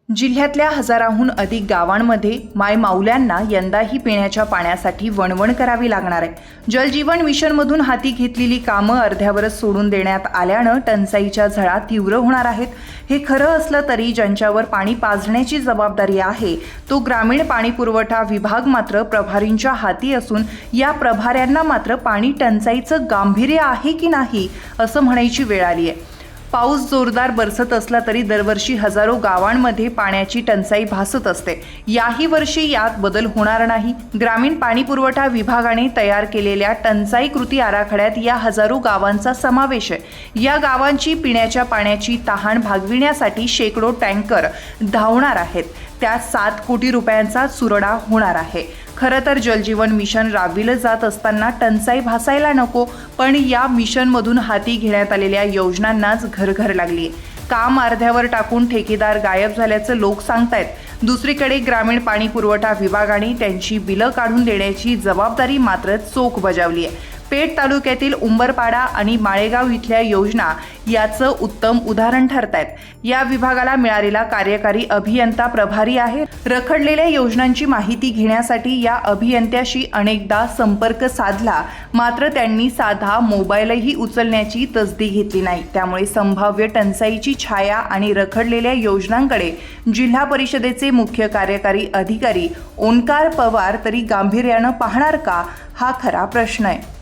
जिल्ह्यातल्या हजाराहून अधिक गावांमध्ये मायमाऊल्यांना यंदाही पिण्याच्या पाण्यासाठी वणवण करावी लागणार आहे। जलजीवन मिशनमधून हाती घेतलेली कामं अर्ध्यावरच सोडून देण्यात आल्यानं टंचाईच्या झळा तीव्र होणार आहेत। हे खरं असलं तरी ज्यांच्यावर पाणी पाजण्याची जबाबदारी आहे तो ग्रामीण पाणी पुरवठा विभाग मात्र प्रभारींच्या हाती असून या प्रभाऱ्यांना मात्र पाणी टंचाईचं गांभीर्य आहे की नाही असं म्हणायची वेळ आली आहे। पाऊस जोरदार बरसत असला तरी दरवर्षी हजारो गावांमध्ये पाण्याची टंचाई भासत असते। याही वर्षी यात बदल होणार नाही। ग्रामीण पाणी पुरवठा विभागाने तयार केलेल्या टंचाई कृती आराखड्यात या हजारो गावांचा समावेश आहे। या गावांची पिण्याच्या पाण्याची तहान भागविण्यासाठी शेकडो टँकर धावणार आहेत। त्यात 7 कोटी रुपयांचा चुरडा होणार आहे। खरं तर जलजीवन मिशन राबविलं जात असताना टंचाई भासायला नको, पण या मिशनमधून हाती घेण्यात आलेल्या योजनांनाच घरघर लागली आहे। काम अर्ध्यावर टाकून ठेकेदार गायब झाल्याचं लोक सांगतायत। दुसरीकडे ग्रामीण पाणी पुरवठा विभागाने त्यांची बिलं काढून देण्याची जबाबदारी मात्र चोख बजावली आहे। पेठ तालुक्यातील उंबरपाडा आणि माळेगाव इथल्या योजना याचं उत्तम उदाहरण ठरतायत। या विभागाला मिळालेला कार्यकारी अभियंता प्रभारी आहे। रखडलेल्या योजनांची माहिती घेण्यासाठी या अभियंत्याशी अनेकदा संपर्क साधला, मात्र त्यांनी साधा मोबाईलही उचलण्याची तसदी घेतली नाही। त्यामुळे संभाव्य टंचाईची छाया आणि रखडलेल्या योजनांकडे जिल्हा परिषदेचे मुख्य कार्यकारी अधिकारी ओंकार पवार तरी गांभीर्यानं पाहणार का, हा खरा प्रश्न आहे।